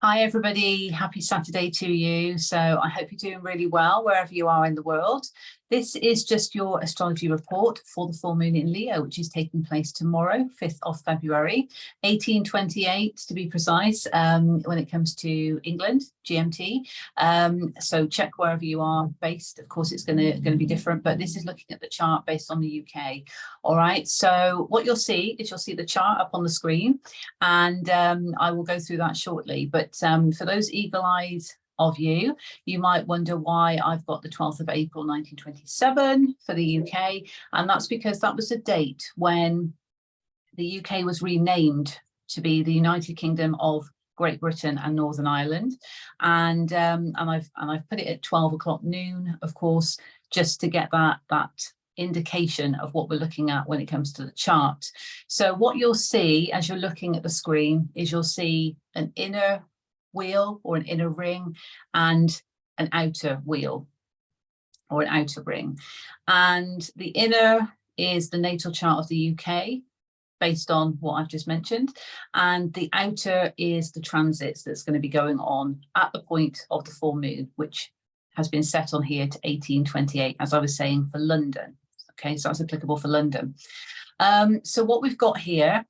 Hi everybody, happy Saturday to you. So I hope you're doing really well wherever you are in the world. This is just your astrology report for the full moon in Leo, which is taking place tomorrow, 5th of February, 1828 to be precise, when it comes to England, GMT. So check wherever you are based. Of course, it's going to be different, but this is looking at the chart based on the UK. All right, so what you'll see is the chart up on the screen, and I will go through that shortly. But for those eagle-eyed of you, you might wonder why I've got the 12th of April 1927 for the UK, and that's because that was the date when the UK was renamed to be the United Kingdom of Great Britain and Northern Ireland, and I've put it at 12 o'clock noon, of course, just to get that indication of what we're looking at when it comes to the chart. So what you'll see as you're looking at the screen is you'll see an inner wheel or an inner ring and an outer wheel or an outer ring. And the inner is the natal chart of the UK based on what I've just mentioned, and the outer is the transits that's going to be going on at the point of the full moon, which has been set on here to 1828, as I was saying, for London. Okay, so that's applicable for London. So what we've got here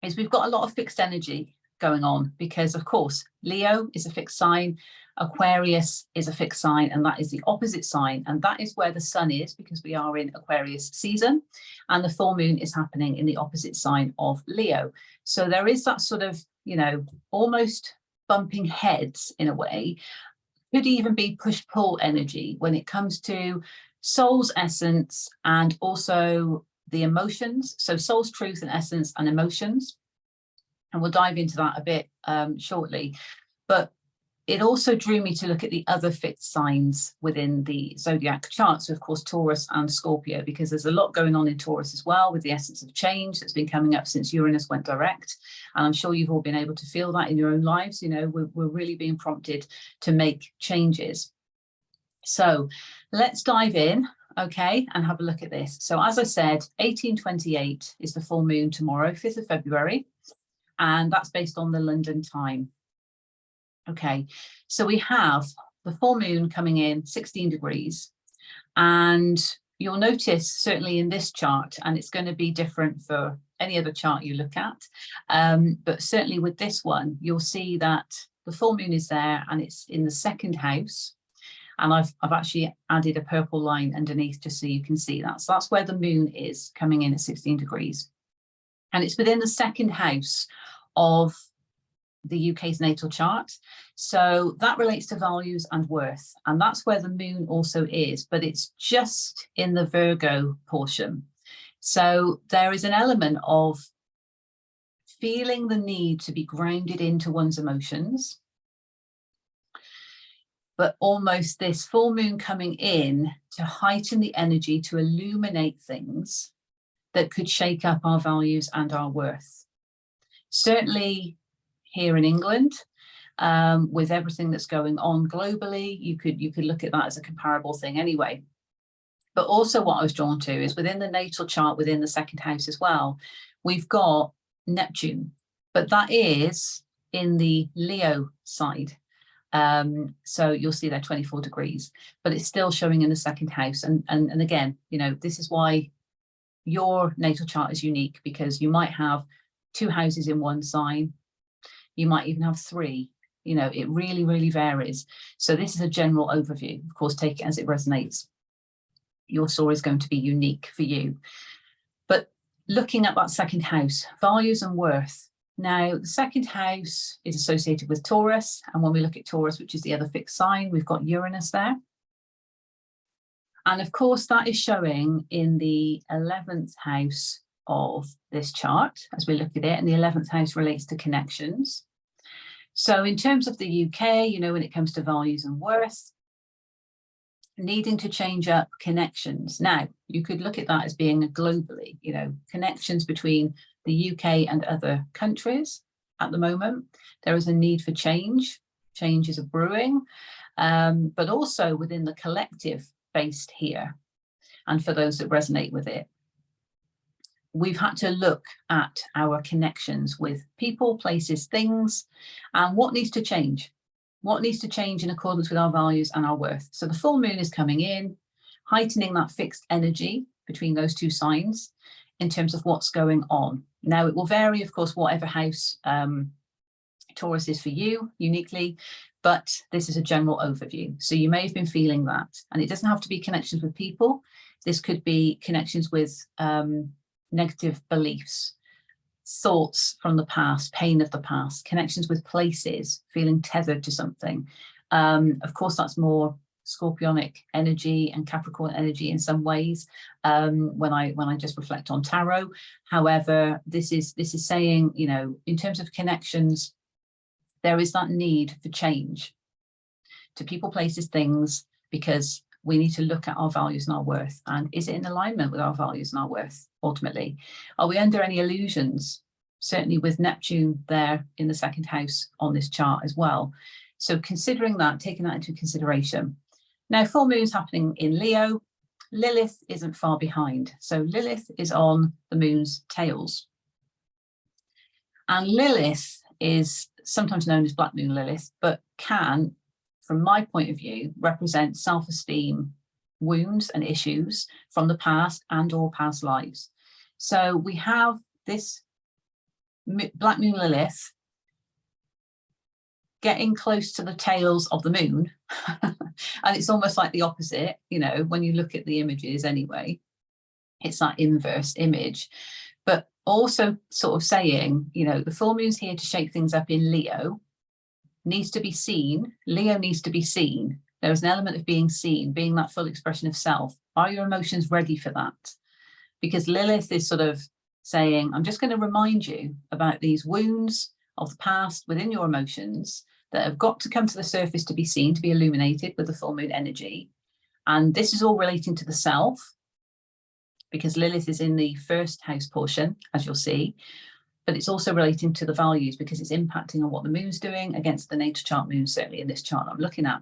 is we've got a lot of fixed energy going on because, of course, Leo is a fixed sign, Aquarius is a fixed sign, and that is the opposite sign, and that is where the sun is because we are in Aquarius season, and the full moon is happening in the opposite sign of Leo. So there is that sort of, almost bumping heads in a way. Could even be push-pull energy when it comes to soul's essence and also the emotions. So soul's truth and essence and emotions. And we'll dive into that a bit shortly. But it also drew me to look at the other fixed signs within the zodiac chart. So, of course, Taurus and Scorpio, because there's a lot going on in Taurus as well with the essence of change that's been coming up since Uranus went direct. And I'm sure you've all been able to feel that in your own lives. We're really being prompted to make changes. So let's dive in, okay, and have a look at this. So as I said, 1828 is the full moon tomorrow, 5th of February, and that's based on the London time. Okay, so we have the full moon coming in 16 degrees, and you'll notice certainly in this chart, and it's going to be different for any other chart you look at, but certainly with this one, you'll see that the full moon is there and it's in the second house. And I've actually added a purple line underneath just so you can see that. So that's where the moon is coming in at 16 degrees. And it's within the second house of the UK's natal chart. So that relates to values and worth. And that's where the moon also is, but it's just in the Virgo portion. So there is an element of feeling the need to be grounded into one's emotions, but almost this full moon coming in to heighten the energy, to illuminate things that could shake up our values and our worth. Certainly here in England, with everything that's going on globally, you could look at that as a comparable thing anyway. But also what I was drawn to is within the natal chart, within the second house as well, we've got Neptune, but that is in the Leo side. So you'll see there 24 degrees, but it's still showing in the second house. And again, this is why your natal chart is unique, because you might have 2 houses in one sign. You might even have 3. It really, really varies. So this is a general overview. Of course, take it as it resonates. Your story is going to be unique for you. But looking at that second house, values and worth. Now, the second house is associated with Taurus. And when we look at Taurus, which is the other fixed sign, we've got Uranus there. And of course, that is showing in the 11th house of this chart as we look at it. And the 11th house relates to connections. So in terms of the UK, when it comes to values and worth, needing to change up connections. Now, you could look at that as being globally, connections between the UK and other countries at the moment. There is a need for change. Change is a brewing, but also within the collective based here. And for those that resonate with it, we've had to look at our connections with people, places, things, and what needs to change. What needs to change in accordance with our values and our worth. So the full moon is coming in, heightening that fixed energy between those two signs in terms of what's going on. Now, it will vary, of course, whatever house Taurus is for you uniquely, but this is a general overview. So you may have been feeling that, and it doesn't have to be connections with people. This could be connections with negative beliefs, thoughts from the past, pain of the past, connections with places, feeling tethered to something. Of course, that's more Scorpionic energy and Capricorn energy in some ways when I just reflect on tarot. However, this is saying, you know, in terms of connections, there is that need for change to people, places, things, because we need to look at our values and our worth. And is it in alignment with our values and our worth, ultimately? Are we under any illusions? Certainly with Neptune there in the second house on this chart as well. So considering that, taking that into consideration. Now, full moon's happening in Leo. Lilith isn't far behind. So Lilith is on the moon's tails. And Lilith is sometimes known as Black Moon Lilith, but can, from my point of view, represent self-esteem wounds and issues from the past and or past lives. So we have this Black Moon Lilith getting close to the tails of the moon. And it's almost like the opposite, you know, when you look at the images anyway, it's that inverse image. But also sort of saying, you know, the full moon's here to shake things up in Leo, needs to be seen. Leo needs to be seen. There's an element of being seen, being that full expression of self. Are your emotions ready for that? Because Lilith is sort of saying, I'm just going to remind you about these wounds of the past within your emotions that have got to come to the surface to be seen, to be illuminated with the full moon energy. And this is all relating to the self, because Lilith is in the first house portion, as you'll see, but it's also relating to the values because it's impacting on what the moon's doing against the natal chart moon, certainly in this chart I'm looking at.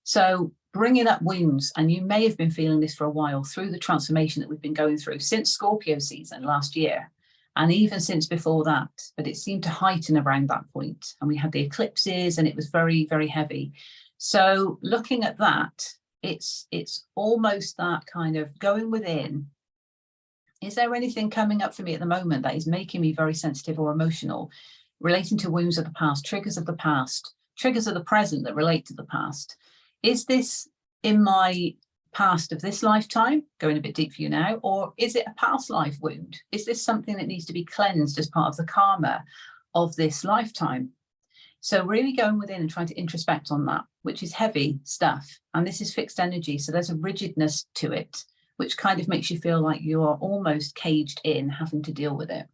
So bringing up wounds, and you may have been feeling this for a while through the transformation that we've been going through since Scorpio season last year, and even since before that, but it seemed to heighten around that point. And we had the eclipses and it was very, very heavy. So looking at that, it's almost that kind of going within. Is there anything coming up for me at the moment that is making me very sensitive or emotional, relating to wounds of the past, triggers of the past, triggers of the present that relate to the past? Is this in my past of this lifetime, going a bit deep for you now, or is it a past life wound? Is this something that needs to be cleansed as part of the karma of this lifetime? So really going within and trying to introspect on that, which is heavy stuff. And this is fixed energy. So there's a rigidness to it, which kind of makes you feel like you are almost caged in having to deal with it.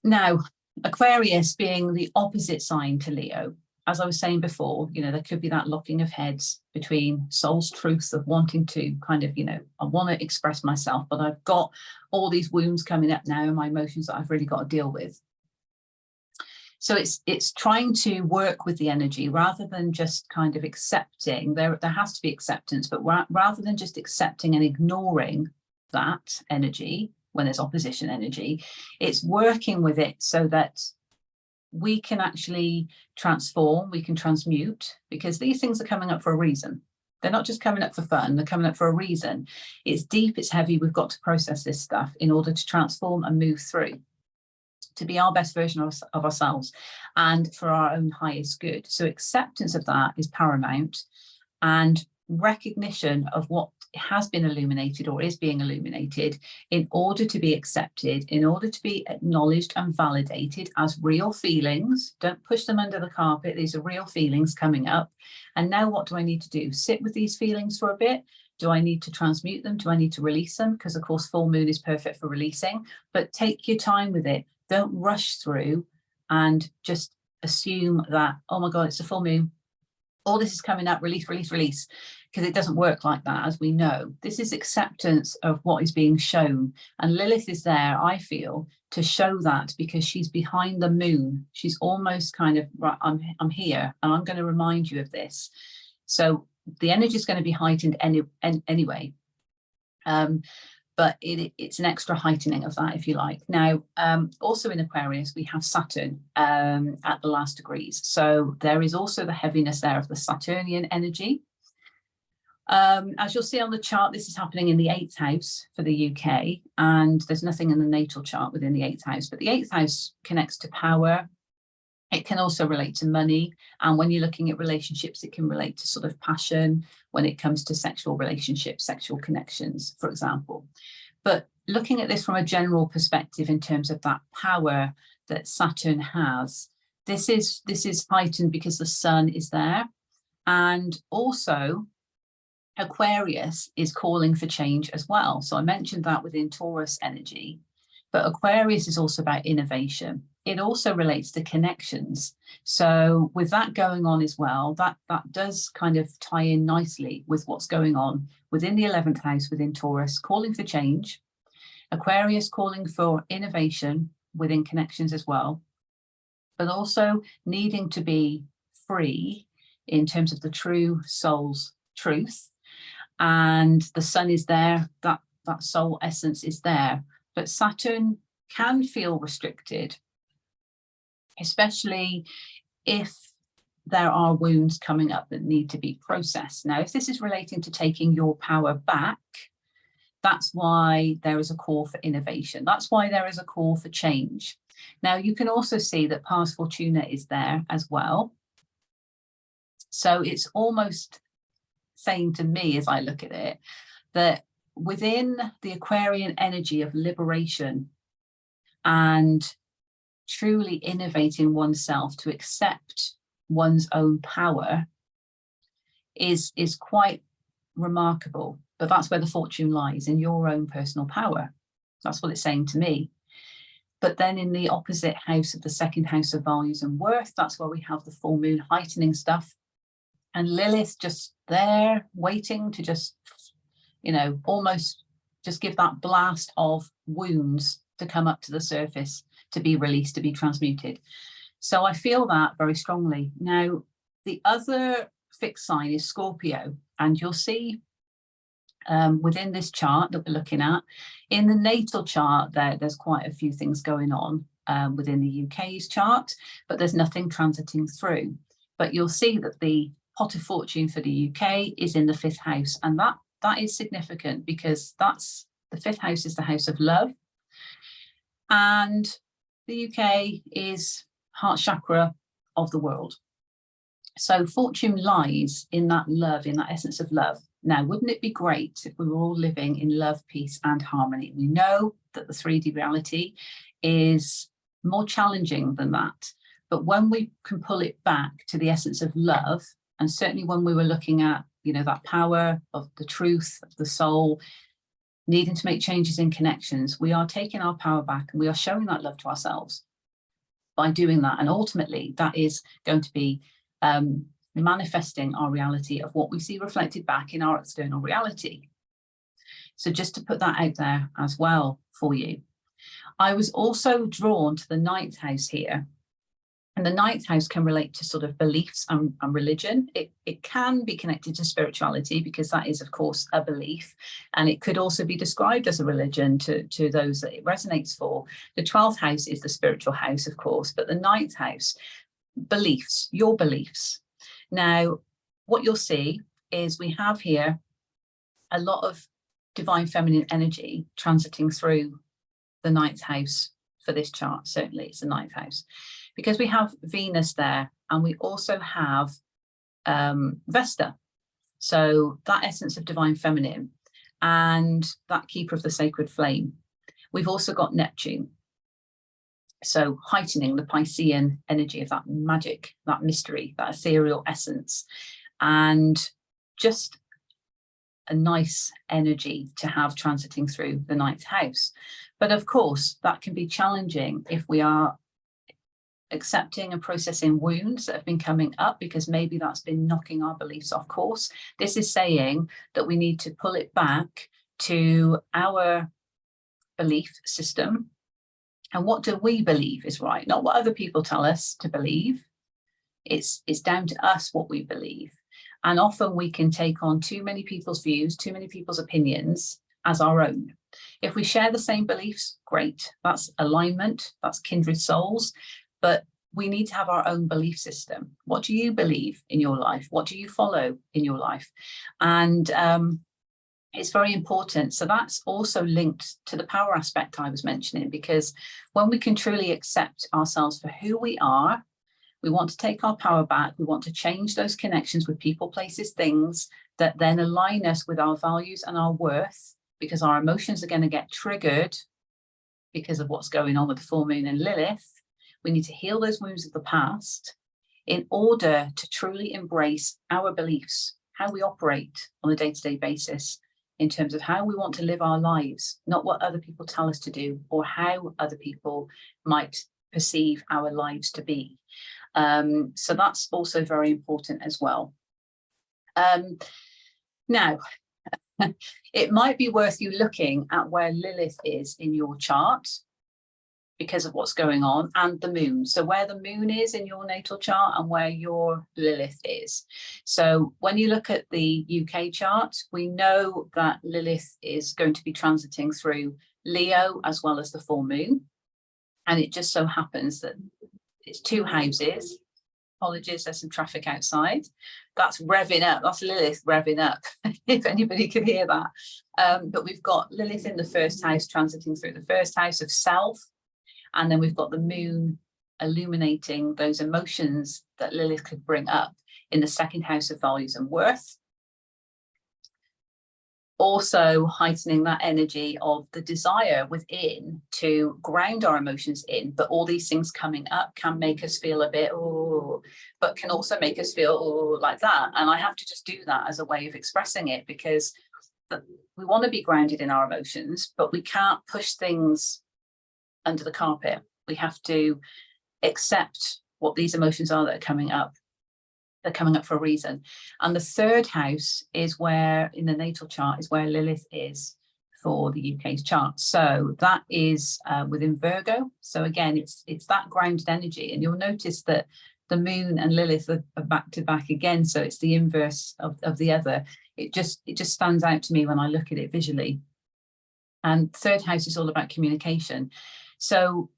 Now, Aquarius being the opposite sign to Leo, as I was saying before, you know, there could be that locking of heads between soul's truth of wanting to kind of, you know, I want to express myself, but I've got all these wounds coming up now and my emotions that I've really got to deal with. So it's trying to work with the energy rather than just kind of accepting. There has to be acceptance, but rather than just accepting and ignoring that energy when there's opposition energy, it's working with it so that we can actually transform, we can transmute, because these things are coming up for a reason. They're not just coming up for fun, they're coming up for a reason. It's deep, it's heavy, we've got to process this stuff in order to transform and move through, to be our best version of ourselves and for our own highest good. So acceptance of that is paramount, and recognition of what has been illuminated or is being illuminated in order to be accepted, in order to be acknowledged and validated as real feelings. Don't push them under the carpet. These are real feelings coming up. And now what do I need to do? Sit with these feelings for a bit. Do I need to transmute them? Do I need to release them? Because of course, full moon is perfect for releasing, but take your time with it. Don't rush through and just assume that, oh my God, it's a full moon. All this is coming up, release, release, release, because it doesn't work like that, as we know. This is acceptance of what is being shown. And Lilith is there, I feel, to show that, because she's behind the moon. She's almost kind of, right, I'm here, and I'm going to remind you of this. So the energy is going to be heightened anyway. But it's an extra heightening of that, if you like. Now, also in Aquarius, we have Saturn at the last degrees. So there is also the heaviness there of the Saturnian energy. As you'll see on the chart, this is happening in the 8th house for the UK, and there's nothing in the natal chart within the 8th house, but the 8th house connects to power. It can also relate to money. And when you're looking at relationships, it can relate to sort of passion when it comes to sexual relationships, sexual connections, for example. But looking at this from a general perspective in terms of that power that Saturn has, this is heightened because the sun is there. And also Aquarius is calling for change as well. So I mentioned that within Taurus energy, but Aquarius is also about innovation. It also relates to connections. So with that going on as well, that does kind of tie in nicely with what's going on within the 11th house, within Taurus, calling for change. Aquarius calling for innovation within connections as well, but also needing to be free in terms of the true soul's truth. And the sun is there, that soul essence is there. But Saturn can feel restricted, especially if there are wounds coming up that need to be processed. Now, if this is relating to taking your power back, that's why there is a call for innovation. That's why there is a call for change. Now, you can also see that Pars Fortuna is there as well. So it's almost saying to me, as I look at it, that within the Aquarian energy of liberation and truly innovating oneself to accept one's own power is quite remarkable. But that's where the fortune lies, in your own personal power. That's what it's saying to me. But then in the opposite house of the 2nd house of values and worth, that's where we have the full moon heightening stuff. And Lilith just there waiting to just, almost just give that blast of wounds to come up to the surface, to be released, to be transmuted. So I feel that very strongly. Now, the other fixed sign is Scorpio, and you'll see within this chart that we're looking at, in the natal chart, there's quite a few things going on within the UK's chart, but there's nothing transiting through. But you'll see that the pot of fortune for the UK is in the 5th house, and that is significant because that's the 5th house is the house of love, and the UK is heart chakra of the world. So fortune lies in that love, in that essence of love. Now, wouldn't it be great if we were all living in love, peace, and harmony? We know that the 3D reality is more challenging than that. But when we can pull it back to the essence of love, and certainly when we were looking at, that power of the truth of the soul, needing to make changes in connections, we are taking our power back and we are showing that love to ourselves by doing that. And ultimately, that is going to be manifesting our reality of what we see reflected back in our external reality. So just to put that out there as well for you. I was also drawn to the 9th house here. And the 9th house can relate to sort of beliefs and religion. It can be connected to spirituality because that is, of course, a belief. And it could also be described as a religion to those that it resonates for. The 12th house is the spiritual house, of course, but the 9th house, beliefs, your beliefs. Now, what you'll see is we have here a lot of divine feminine energy transiting through the 9th house for this chart. Certainly, it's the 9th house. Because we have Venus there, and we also have Vesta. So that essence of divine feminine and that keeper of the sacred flame. We've also got Neptune. So heightening the Piscean energy of that magic, that mystery, that ethereal essence, and just a nice energy to have transiting through the 9th house. But of course, that can be challenging if we are accepting and processing wounds that have been coming up, because maybe that's been knocking our beliefs off course. This is saying that we need to pull it back to our belief system. And what do we believe is right? Not what other people tell us to believe. It's down to us what we believe. And often we can take on too many people's views, too many people's opinions, as our own. If we share the same beliefs, great, that's alignment, that's kindred souls, but we need to have our own belief system. What do you believe in your life? What do you follow in your life? And it's very important. So that's also linked to the power aspect I was mentioning, because when we can truly accept ourselves for who we are, we want to take our power back. We want to change those connections with people, places, things that then align us with our values and our worth, because our emotions are going to get triggered because of what's going on with the full moon and Lilith. We need to heal those wounds of the past in order to truly embrace our beliefs, how we operate on a day-to-day basis in terms of how we want to live our lives, not what other people tell us to do or how other people might perceive our lives to be. So that's also very important as well. Now, it might be worth you looking at where Lilith is in your chart because of what's going on, and the moon. So where the moon is in your natal chart and where your Lilith is. So when you look at the UK chart, we know that Lilith is going to be transiting through Leo as well as the full moon. And it just so happens that it's 2 houses. Apologies, there's some traffic outside. That's revving up. That's Lilith revving up, if anybody could hear that. But we've got Lilith in the 1st house transiting through the 1st house of self. And then we've got the moon illuminating those emotions that Lilith could bring up in the 2nd house of values and worth. Also heightening that energy of the desire within to ground our emotions in, but all these things coming up can make us feel a bit, oh, but can also make us feel, oh, like that. And I have to just do that as a way of expressing it, because we want to be grounded in our emotions, but we can't push things under the carpet. We have to accept what these emotions are that are coming up. They're coming up for a reason. And the 3rd house is where, in the natal chart, is where Lilith is for the UK's chart. So that is within Virgo. So again, it's that grounded energy. And you'll notice that the moon and Lilith are back to back again. So it's the inverse of the other. It just stands out to me when I look at it visually. And 3rd house is all about communication. So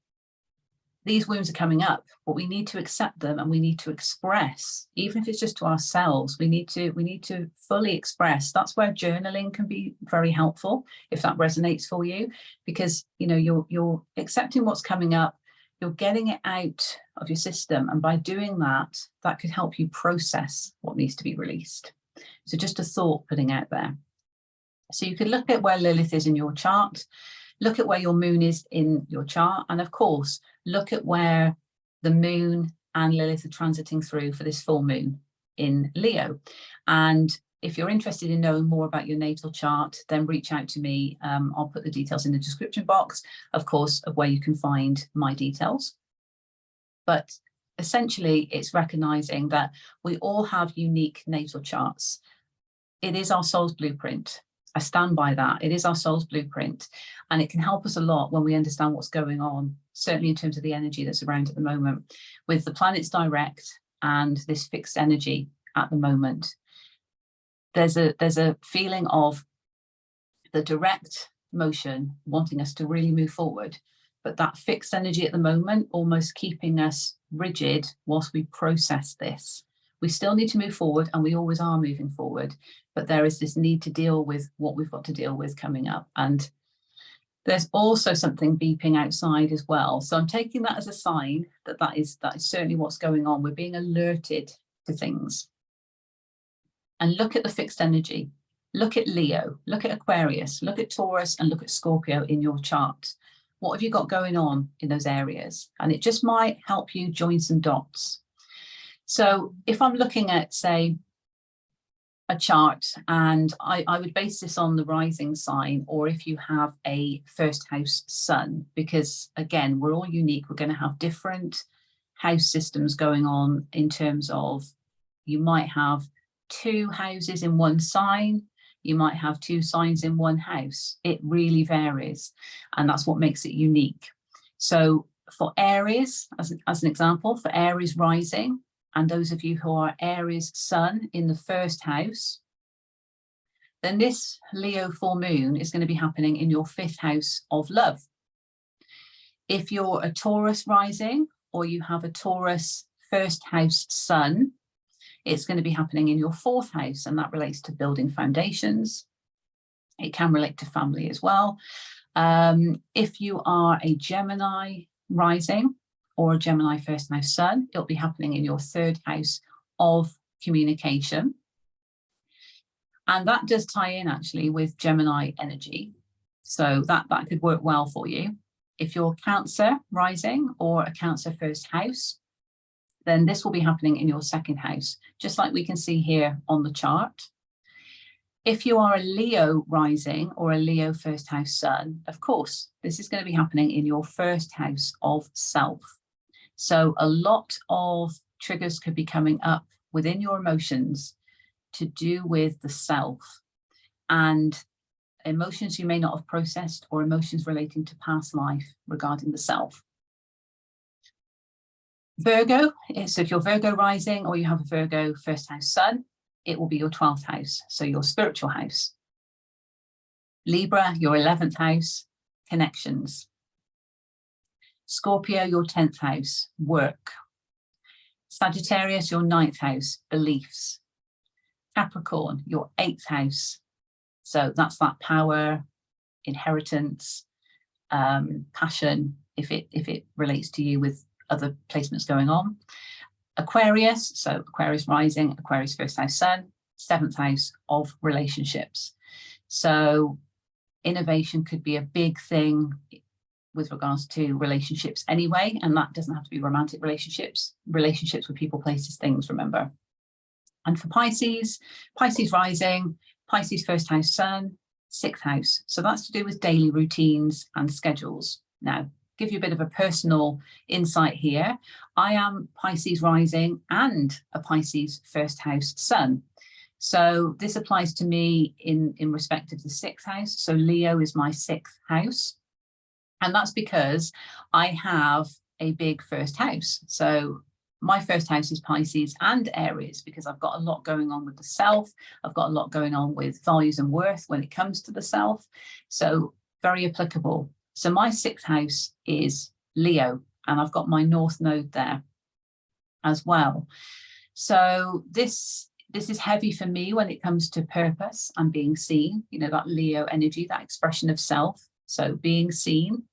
these wounds are coming up, but we need to accept them and we need to express, even if it's just to ourselves, we need to fully express. That's where journaling can be very helpful, if that resonates for you, because you know you're accepting what's coming up, you're getting it out of your system, and by doing that, that could help you process what needs to be released. So just a thought putting out there. So you could look at where Lilith is in your chart, look at where your moon is in your chart, and of course, look at where the moon and Lilith are transiting through for this full moon in Leo. And if you're interested in knowing more about your natal chart, then reach out to me. I'll put the details in the description box, of course, of where you can find my details. But essentially, it's recognizing that we all have unique natal charts. It is our soul's blueprint. I stand by that. It is our soul's blueprint, and it can help us a lot when we understand what's going on, certainly in terms of the energy that's around at the moment with the planets direct and this fixed energy at the moment. There's a feeling of the direct motion wanting us to really move forward, but that fixed energy at the moment almost keeping us rigid whilst we process this. We still need to move forward, and we always are moving forward, but there is this need to deal with what we've got to deal with coming up. And there's also something beeping outside as well. So I'm taking that as a sign that that is certainly what's going on. We're being alerted to things. And look at the fixed energy. Look at Leo, look at Aquarius, look at Taurus, and look at Scorpio in your chart. What have you got going on in those areas? And it just might help you join some dots. So if I'm looking at, say, a chart, and I would base this on the rising sign, or if you have a 1st house sun, because again, we're all unique. We're going to have different house systems going on in terms of, you might have 2 houses in one sign, you might have 2 signs in one house. It really varies, and that's what makes it unique. So for Aries, as an example, for Aries rising, and those of you who are Aries sun in the 1st house, then this Leo full moon is going to be happening in your 5th house of love. If you're a Taurus rising, or you have a Taurus 1st house sun, it's going to be happening in your 4th house, and that relates to building foundations. It can relate to family as well. If you are a Gemini rising or a Gemini 1st house sun, it'll be happening in your 3rd house of communication. And that does tie in actually with Gemini energy. So that could work well for you. If you're Cancer rising or a Cancer 1st house, then this will be happening in your 2nd house, just like we can see here on the chart. If you are a Leo rising or a Leo 1st house sun, of course, this is going to be happening in your 1st house of self. So a lot of triggers could be coming up within your emotions to do with the self, and emotions you may not have processed, or emotions relating to past life regarding the self. Virgo, so if you're Virgo rising or you have a Virgo 1st house sun, it will be your 12th house, so your spiritual house. Libra, your 11th house, connections. Scorpio, your 10th house, work. Sagittarius, your 9th house, beliefs. Capricorn, your 8th house. So that's that power, inheritance, passion, if it relates to you with other placements going on. Aquarius, so Aquarius rising, Aquarius 1st house sun, 7th house of relationships. So innovation could be a big thing with regards to relationships anyway, and that doesn't have to be romantic relationships with people, places, things, remember. And for Pisces, Pisces rising, Pisces 1st house sun, 6th house. So that's to do with daily routines and schedules. Now, give you a bit of a personal insight here. I am Pisces rising and a Pisces 1st house sun. So this applies to me in respect of the 6th house. So Leo is my 6th house. And that's because I have a big 1st house. So my 1st house is Pisces and Aries, because I've got a lot going on with the self. I've got a lot going on with values and worth when it comes to the self. So very applicable. So my 6th house is Leo, and I've got my North Node there as well. So this is heavy for me when it comes to purpose and being seen, you know, that Leo energy, that expression of self. So being seen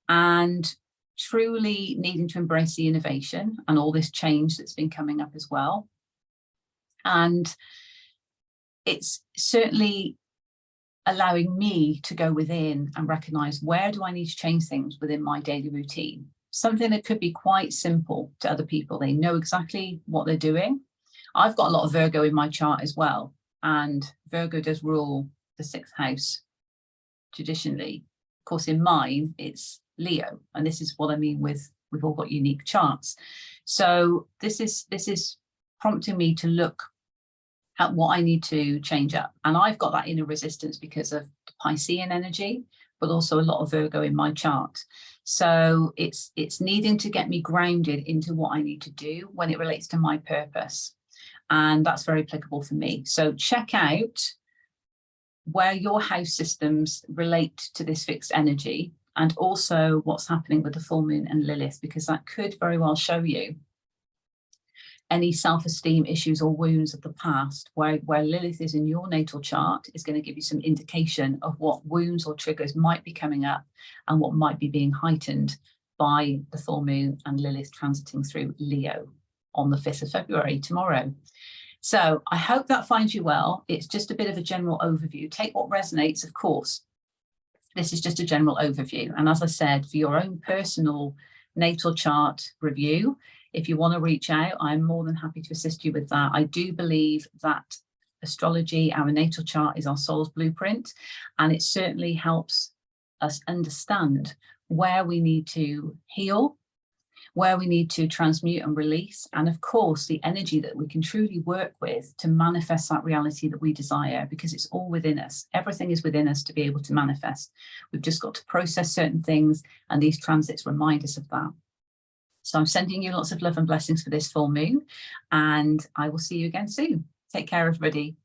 and truly needing to embrace the innovation and all this change that's been coming up as well. And it's certainly allowing me to go within and recognize, where do I need to change things within my daily routine? Something that could be quite simple to other people. They know exactly what they're doing. I've got a lot of Virgo in my chart as well, and Virgo does rule the 6th house traditionally. Of course, in mine, it's Leo, and this is what I mean with we've all got unique charts. So this is prompting me to look at what I need to change up. And I've got that inner resistance because of Piscean energy, but also a lot of Virgo in my chart. So it's needing to get me grounded into what I need to do when it relates to my purpose. And that's very applicable for me. So check out where your house systems relate to this fixed energy, and also what's happening with the full moon and Lilith, because that could very well show you any self-esteem issues or wounds of the past. Where Lilith is in your natal chart is going to give you some indication of what wounds or triggers might be coming up and what might be being heightened by the full moon and Lilith transiting through Leo on the 5th of February, tomorrow. So I hope that finds you well. It's just a bit of a general overview. Take what resonates, of course. This is just a general overview. And as I said, for your own personal natal chart review, if you want to reach out, I'm more than happy to assist you with that. I do believe that astrology, our natal chart, is our soul's blueprint, and it certainly helps us understand where we need to heal, where we need to transmute and release, and of course, the energy that we can truly work with to manifest that reality that we desire, because it's all within us. Everything is within us to be able to manifest. We've just got to process certain things, and these transits remind us of that. So I'm sending you lots of love and blessings for this full moon, and I will see you again soon. Take care, everybody.